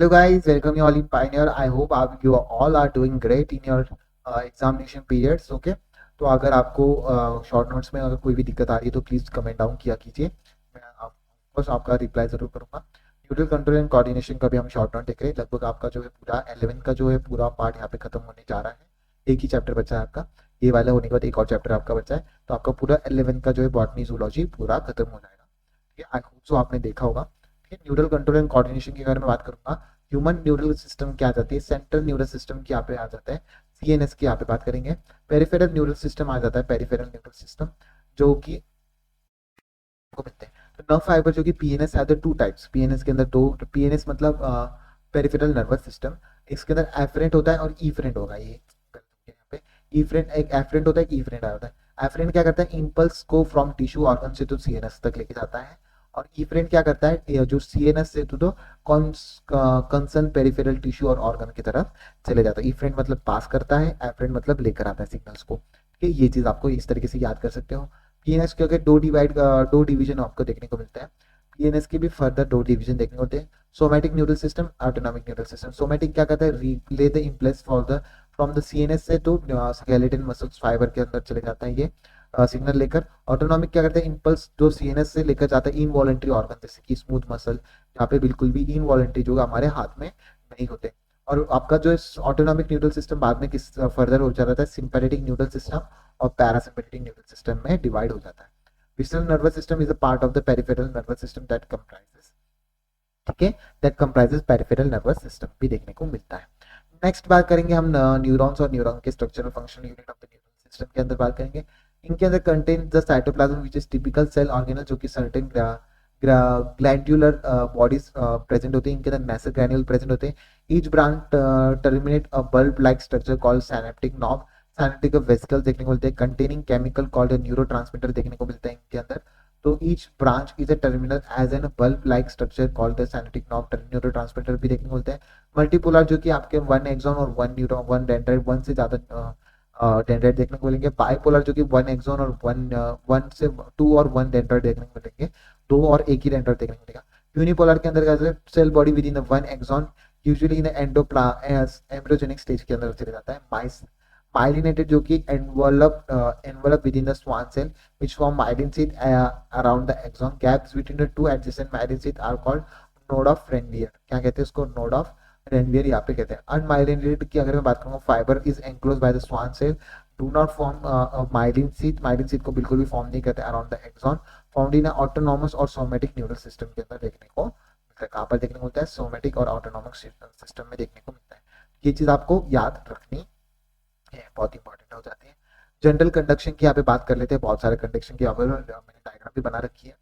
Hello guys, welcome you all in Pioneer. I hope you all are doing great in your examination periods. Okay, तो अगर आपको short notes में अगर कोई भी दिक्कत आ रही है तो प्लीज कमेंट डाउन किया कीजिए। मैं बस आपका रिप्लाई जरूर करूंगा। न्यूट्रल कंट्रोल एंड कोऑर्डिनेशन का भी हम शॉर्ट नोट देख रहे हैं। लगभग आपका जो है पूरा 11 का जो है पूरा पार्ट यहाँ पे खत्म होने जा रहा है। एक ही चैप्टर बचा है आपका। ये वाला होने के बाद एक और चैप्टर आपका बचा है, तो आपका पूरा 11 का जो है बॉटनी जूलॉजी पूरा खत्म हो जाएगा। ठीक है, आई होप सो आपने देखा होगा। ठीक है, न्यूट्रल कंट्रोल एंड कोऑर्डिनेशन के बारे में बात करूंगा। ह्यूमन न्यूरल सिस्टम क्या आ जाती है, सेंट्रल न्यूरल सिस्टम की यहाँ पे आ जाता है, सीएनएस की यहाँ पे बात करेंगे। पेरिफेरल न्यूरल सिस्टम आ जाता है, पेरिफेरल न्यूरल सिस्टम जो कि को मिलते हैं। तो नर्व फाइबर जो कि पीएनएस है, टू टाइप्स। पीएनएस के अंदर दो, पीएनएस मतलब पेरिफेरल नर्वस सिस्टम। इसके अंदर एफरेंट होता है और ईफरेंट होगा। ये यहाँ पे ईफरेंट, एक एफरेंट होता है, एक ईफरेंट होता है। एफरेंट क्या करता है, इम्पल्स को फ्रॉम टिश्यू ऑर्गन से तो सीएनएस तक लेके जाता है। और ईफरेंट क्या करता है, जो सीएनएस से तो कंसर्न पेरिफेरल टिश्यू और ऑर्गन की तरफ चले जाता है। ईफरेंट मतलब पास करता है, एफरेंट मतलब लेकर आता है सिग्नल्स को। ठीक है, ये चीज आपको इस तरीके से याद कर सकते हो। पीएनएस के अगर दो डिवीजन आपको देखने को मिलता है। पीएनएस के भी फर्दर दो डिवीजन देखने को मिलते हैं, somatic neural system, autonomic neural system. Somatic क्या करता है, relay the impulse for the from the CNS से तो स्केलेटन मसल्स फाइबर के अंदर चले जाता है ये सिग्नल लेकर। ऑटोनॉमिक क्या करता है, इम्पल्स जो सीएनएस से लेकर जाता है इनवॉलंटरी ऑर्गन, जैसे कि स्मूथ मसल, जहाँ पे बिल्कुल भी इनवॉलंटरी जो हमारे हाथ में नहीं होते। और आपका जो ऑटोनॉमिक न्यूरल सिस्टम बाद में किस फर्दर हो जाता है, सिंपैथेटिक न्यूरल सिस्टम और पैरासिम्पैथेटिक न्यूरल सिस्टम में डिवाइड हो जाता है। Western nervous system is a part of the peripheral nervous system that comprises, ठीक है, that comprises peripheral nervous system भी देखने को मिलता है। नेक्स्ट बात करेंगे हम न्यूरॉन्स और न्यूरॉन के structural function unit of the neural system के अंदर बात करेंगे। इनके अंदर contain the cytoplasm which is typical cell organelle, जो कि सर्टेन ग्लैंडुलर बॉडीज प्रेजेंट होते हैं। इनके अंदर मैसेज ग्रैन्यूल प्रेजेंट होते हैं। ईच ब्रांच टर्मिनेट अ bulb like structure called synaptic knob, synaptic vesicles देखने को मिलते हैं। कंटेनिंग केमिकल कॉल्ड न्यूरोट्रांसमीटर देखने को मिलता है इनके अंदर। तो each branch is a terminal as an bulb like structure called the synaptic knob, neurotransmitter भी देखने को मिलता है। मल्टीपोलर जो कि आपके वन एक्सॉन और one neuron, one dendrite, one से ज्यादा डेंड्राइट देखने को मिलेंगे। बाइपोलर जो कि वन एक्सॉन और वन से टू और वन डेंड्राइट देखने को मिलेंगे, दो और एक ही डेंड्राइट देखने को मिलेगा। यूनिपोलर के अंदर क्या cell body with in one axon, usually in embryogenic stage के अंदर चले जाता है। माइस माइलिनेटेड जो कि envelop with in the Schwann cell which form myelin sheath around the axon. Gaps between the two adjacent myelin sheath are called node of Ranvier. क्या कहते हैं उसको, node of Ranvier यहाँ पे कहते हैं। अनमाइलिनेटेड की अगर मैं बात करूँ, fibre is enclose by the Schwann cell, do not form myelin sheath, myelin sheath को बिल्कुल भी फॉर्म नहीं करते around the axon. Found in autonomous और सोमेटिक न्यूरल सिस्टम के अंदर देखने को मिलता है। कहाँ पर देखने को मिलता है, सोमेटिक और ऑटोनॉमिक सिस्टम में देखने को मिलता है। ये चीज आपको याद रखनी है, बहुत इंपॉर्टेंट हो जाती है। जनरल कंडक्शन की यहाँ पे बात कर लेते हैं। बहुत सारे कंडक्शन की यहाँ पर मैंने डायग्राम भी बना रखी है।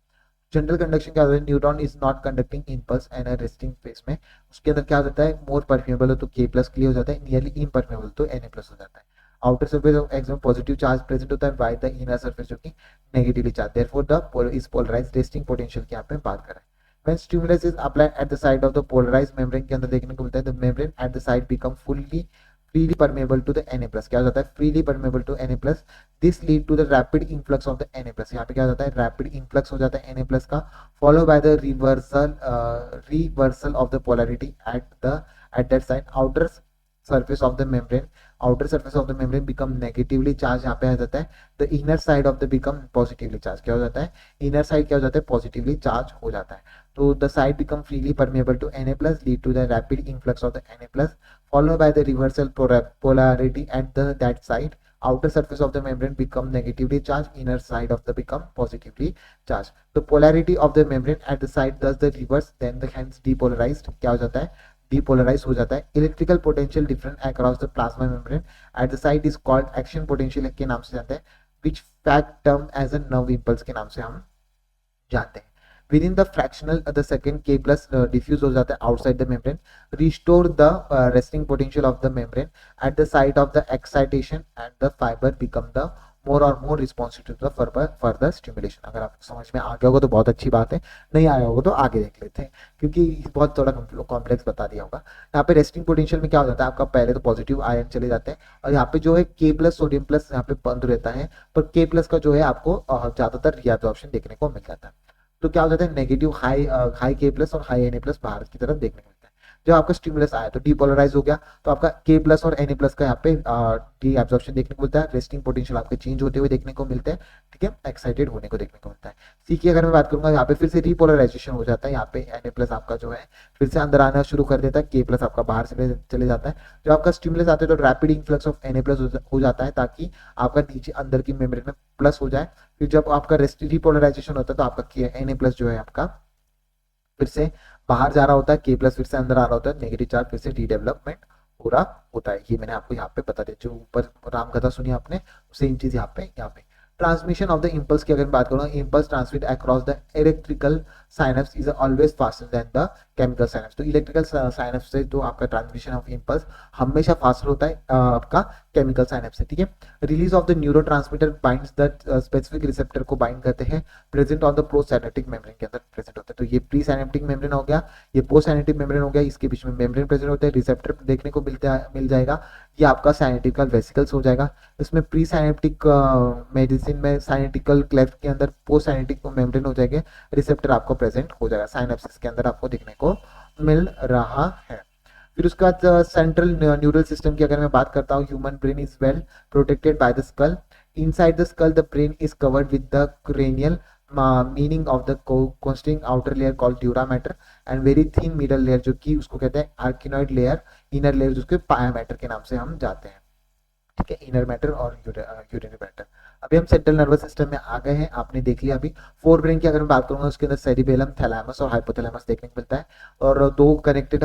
जनरल कंडक्शन क्या होता है, neutron is not conducting impulse and resting phase में। उसके अंदर क्या होता है, मोर परमेबल हो तो के प्लस के लिए हो जाता है, नियरली इनपरमेबल तो एन प्लस हो जाता है। Outer surface of axon positive charge present होता है, बाय द इनर सर्फेस जो कि negatively charge, therefore the is polarised. Resting potential की यहाँ पे बात कर रहे हैं। When stimulus is applied at the side of the polarized membrane के अंदर देखने को मिलता है, the membrane at the side become freely permeable to the Na plus। क्या हो जाता है, freely permeable to Na plus। this lead to the rapid influx of the Na plus। यहाँ पे क्या हो जाता है, rapid influx हो जाता है Na plus का, follow by the reversal of the polarity at that side। surface of the membrane outer surface of the membrane become negatively charged, यहाँ पे आ जाता है। the inner side of the become positively charged। क्या हो जाता है, inner side क्या हो जाता है, positively charged हो जाता है। तो the side become freely permeable to Na plus, lead to the rapid influx of the Na plus, followed by the reversal polarity at that side। outer surface of the membrane become negatively charged, inner side of the become positively charged। the polarity of the membrane at the side does the reverse, then the hence depolarized। क्या हो जाता है, depolarize हो जाता है। Electrical potential difference across the plasma membrane at the side is called action potential के नाम से जानते हैं, which fact term as a nerve impulse के नाम से हम जानते हैं। With in the fractional the second K plus diffuse हो जाता है outside the membrane, restore the resting potential of the membrane at the site of the excitation and the fibre become the मोर और more responsive to the further stimulation. अगर आपको समझ में आ गया होगा तो बहुत अच्छी बात है, नहीं आया होगा तो आगे देख लेते हैं, क्योंकि बहुत थोड़ा कॉम्प्लेक्स बता दिया होगा। यहाँ पे रेस्टिंग पोटेंशियल में क्या हो जाता है, आपका पहले तो पॉजिटिव आयन चले जाते हैं, और यहाँ पे जो है के प्लस सोडियम प्लस यहाँ पे बंद रहता है, पर के प्लस का जो है आपको ज्यादातर रीअब्जॉर्प्शन देखने को मिल जाता है। तो क्या हो जाता है, नेगेटिव हाई के प्लस और हाई एन प्लस बाहर की तरफ देखने को मिलता है। जब आपका स्टिमुलस आया तो डीपोलराइज हो गया, तो आपका के प्लस और एन प्लस का यहाँ पे डी एब्जॉर्प्शन देखने को मिलता है, रेस्टिंग पोटेंशियल आपके चेंज होते हुए देखने को मिलते हैं, ठीक है, एक्साइटेड होने को देखने को मिलता है। सी की अगर मैं बात करूंगा, यहाँ पे फिर से रिपोलराइजेशन हो जाता है, यहाँ पे एन प्लस आपका जो है फिर से अंदर आना शुरू कर देता है, के प्लस आपका बाहर चले जाता है। जब आपका स्टिमुलस आता है तो rapid influx of N plus हो जाता है, ताकि आपका नीचे अंदर की मेम्ब्रेन में प्लस हो जाए। फिर जब आपका रिपोलराइजेशन होता है तो आपका एन प्लस जो है आपका फिर से बाहर जा रहा होता है, के प्लस फिर से अंदर आ रहा होता है, नेगेटिव चार्ज फिर से डीडेवलपमेंट पूरा होता है। ये मैंने आपको यहाँ पे बता दिया, जो ऊपर रामकथा सुनी आपने सेम चीज यहाँ पे ट्रांसमिशन ऑफ द इम्पल्स की अगर मैं बात करूँ, impulse transmit across the electrical synapse is always faster than the chemical synapse. तो इलेक्ट्रिकल साइनप्स से जो आपका ट्रांसमिशन ऑफ इम्पल्स हमेशा फास्टर होता है आपका केमिकल साइनप्स से, ठीक है। Release of the neurotransmitter binds the specific receptor को बाइंड करते हैं, present on the presynaptic membrane के अंदर प्रेजेंट होता है। तो ये प्री साइनेप्टिक मेम्ब्रेन हो गया, ये पोस्ट साइनेप्टिक मेम्ब्रेन हो गया, इसके बीच में मेम्ब्रेन प्रेजेंट होता है, रिसेप्टर देखने को मिल जाएगा, ये आपका साइनेप्टिकल वेसिकल्स हो जाएगा। इसमें प्री साइनेप्टिक मेडिसिन में साइनेप्टिकल क्लेफ्ट के अंदर पोस्ट साइनेप्टिक मेम्ब्रेन हो जाएंगे, रिसेप्टर आपको प्रेजेंट हो जाएगा, साइनेप्सिस के अंदर आपको देखने को मिल रहा है। फिर उसके बाद सेंट्रल न्यूरल सिस्टम की अगर मैं बात करता हूँ, human brain is well protected by the skull, inside the skull the brain is covered with the cranial meninges of the consisting outer layer called dura mater and very thin middle layer जो कि उसको कहते हैं आर्किनॉइड layer, inner layer जिसको पाया matter के नाम से हम जाते हैं, ठीक है, इनर मैटर और यूरिनरी मैटर। अभी हम सेंट्रल नर्वस सिस्टम में आ गए हैं, आपने देख लिया। अभी फोर ब्रेन की अगर मैं बात करूंगा, उसके अंदर सेरिबेलम, थैलेमस और हाइपोथैलेमस देखने को मिलता है, और दो कनेक्टेड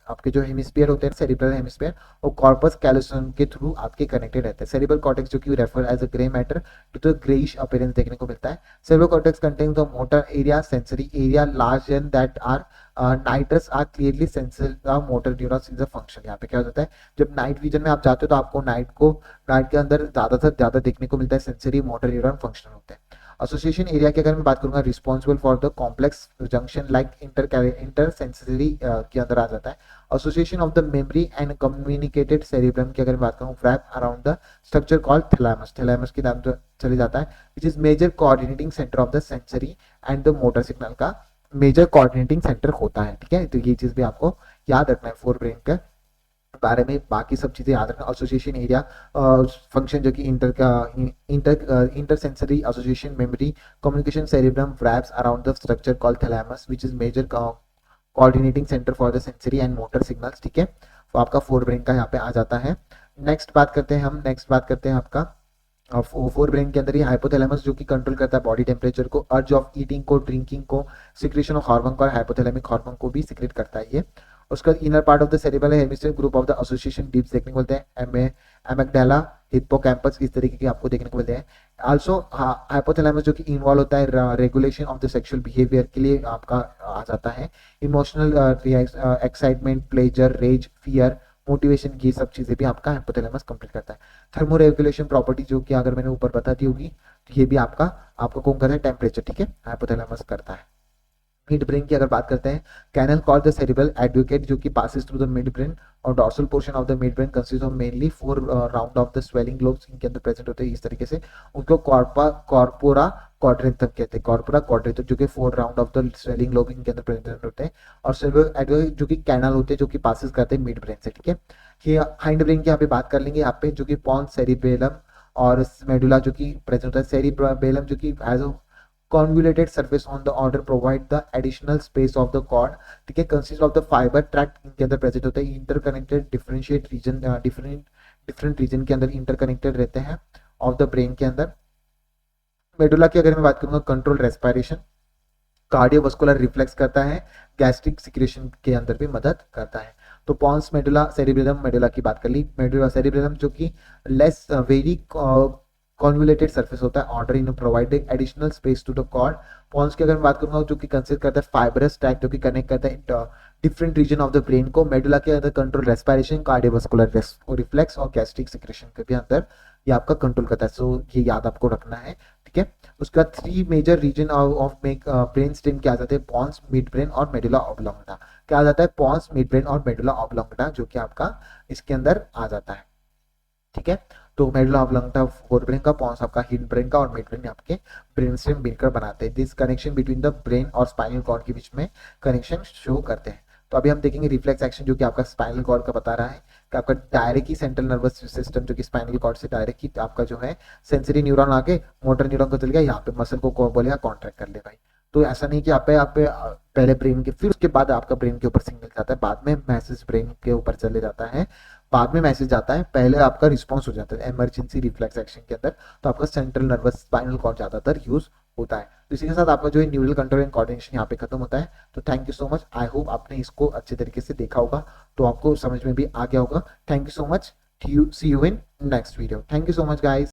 आपके जो हेमिस्फीयर होते हैं, सेरिब्रल हेमिस्फीयर और कॉर्पस कैलोसम के थ्रू आपके कनेक्टेड रहते हैं। सेरिब्रल कॉर्टेक्स जो कि refer as a grey matter to the greyish appearance देखने को मिलता है। Cerebral cortex contains the motor area, sensory area large and that are nitrous are clearly sensor motor neurons is a function. यहाँ पे क्या हो जाता है, जब नाइट विजन में आप जाते हो तो आपको नाइट के अंदर ज्यादा से ज्यादा देखने को मिलता है सेंसरी मोटर न्यूरॉन फंक्शन होते हैं। एसोसिएशन एरिया की अगर मैं बात करूंगा, responsible for the complex junction like inter sensory के अंदर आ जाता है। Association of the memory and communicated cerebrum की अगर मैं बात करूं, wrap around the structure called thalamus, thalamus के नाम चले जाता है, which is major coordinating centre of the sensory and the motor signal का मेजर कोऑर्डिनेटिंग सेंटर होता है, ठीक है। तो ये चीज भी आपको याद रखना है फोर ब्रेन के बारे में, बाकी सब चीजें याद रखना। एसोसिएशन एरिया फंक्शन जो कि inter sensory association memory communication cerebrum wraps around the structure called thalamus which is major coordinating center for the sensory and motor signals, ठीक है। तो आपका फोर ब्रेन का यहाँ पे आ जाता है। नेक्स्ट बात करते हैं आपका फोर ब्रेन के अंदर ही हाइपोथैलेमस जो कि कंट्रोल करता है बॉडी टेम्परेचर को, अर्ज ऑफ ईटिंग को, ड्रिंकिंग को, सिक्रेशन ऑफ हार्मोन को और हाइपोथैलेमिक हार्मोन को भी सिक्रेट करता है ये। उसका inner part of the cerebral hemisphere group of the association deeps देखने को मिलते हैं, एमिग्डाला, हिप्पोकैम्पस इस तरीके के आपको देखने को मिलते हैं। आल्सो हाइपोथैलेमस जो कि इन्वॉल्व होता है regulation of the sexual behaviour के लिए आपका आ जाता है, emotional excitement, pleasure, rage, fear, motivation, ये सब चीजें भी आपका हाइपोथैलेमस कंप्लीट करता है। थर्मो रेगुलेशन प्रॉपर्टी जो कि अगर मैंने ऊपर बता दी होगी, तो ये भी आपको कौन करता है, टेम्परेचर, ठीक है, हाइपोथैलेमस करता है। मिड ब्रेन की अगर बात करते हैं, canal called the cerebral aqueduct जो कि passes through the mid brain, और dorsal portion of the mid brain consist of mainly 4 round of the swelling lobes इनके अंदर प्रेजेंट होते हैं। इस तरीके से उनको कॉर्पोरा क्वाड्रेंटम कहते हैं, कॉर्पोरा क्वाड्रेंटम जो कि 4 round of the swelling lobe इनके अंदर प्रेजेंट होते हैं, और सेरिब्रल एडवोकेट जो कि कैनल होते हैं जो कि पासेस करते हैं मिड ब्रेन से, ठीक है। ये हाइंड ब्रेन की यहाँ पे बात कर लेंगे, यहाँ पे जो कि पॉन्स, सेरिबेलम और मेडुला जो कि प्रेजेंट होता है। सेरिबेलम जो कि has a convoluted surface on the order provide the additional space of the cord, ठीक है, consist of the fiber tract इनके अंदर प्रेजेंट होता है, interconnected differentiate region, different region के अंदर इंटरकनेक्टेड रहते हैं ऑफ द ब्रेन के अंदर। मेडुला की अगर मैं बात करूंगा, कंट्रोल रेस्पिरेशन, कार्डियोवास्कुलर रिफ्लेक्स करता है, गैस्ट्रिक सिक्रेशन के अंदर भी मदद करता है। तो पॉन्स, मेडुला, सेरिब्रेलम, मेडुला की बात कर ली। मेडुला सेरिब्रेलम जो कि लेस वेरी कॉन्वुलेटेड सरफेस होता है, order in providing additional space to the cord. Pons की अगर मैं बात करूंगा, जो कि कंसिस्ट करता है फाइबरस ट्रैक्ट जो कि कनेक्ट करता है different region of the brain को। मेडुला के अंदर कंट्रोल रेस्पिरेशन, कार्डियोवास्कुलर रिफ्लेक्स और गैस्ट्रिक सिक्रेशन के भी अंदर ये आपका कंट्रोल करता है। सो ये याद आपको रखना है, ठीक है। उसका 3 major region of brain stem क्या आ जाते हैं, पॉन्स, मिड ब्रेन और मेडुला ऑब्लोंगेटा। क्या आ जाता है, पॉन्स, मिड ब्रेन और मेडुला ऑब्लोंगेटा जो कि आपका इसके अंदर आ जाता है, ठीक है। तो मेडुला ऑब्लोंगेटा फोर ब्रेन का, पॉन्स आपका हिंड ब्रेन का और मिड ब्रेन आपके ब्रेन स्टेम मिलकर बनाते हैं। This connection between the brain और स्पाइनल कॉर्ड के बीच में कनेक्शन शो करते हैं। तो अभी हम देखेंगे रिफ्लेक्स एक्शन जो कि आपका स्पाइनल कॉर्ड का बता रहा है कि आपका डायरेक्ट ही सेंट्रल नर्वस सिस्टम जो कि स्पाइनल कॉर्ड से डायरेक्ट ही आपका जो है सेंसरी न्यूरॉन आके मोटर न्यूरॉन को चल गया यहाँ पे मसल को बोलेगा कॉन्ट्रैक्ट कर ले भाई। तो ऐसा नहीं कि आप पे पहले ब्रेन के फिर उसके बाद आपका ब्रेन के ऊपर सिग्नल जाता है, बाद में मैसेज ब्रेन के ऊपर चले जाता है, बाद में मैसेज आता है, पहले आपका रिस्पॉन्स हो जाता है इमरजेंसी रिफ्लेक्स एक्शन के अंदर। तो आपका सेंट्रल नर्वस स्पाइनल कॉर्ड ज्यादातर यूज होता है। तो इसी के साथ आपका जो है न्यूरल कंट्रोल एंड कोऑर्डिनेशन यहाँ पे खत्म होता है। तो thank you so much, I hope आपने इसको अच्छे तरीके से देखा होगा, तो आपको समझ में भी आ गया होगा। Thank you so much, see you in next video. Thank you so much guys.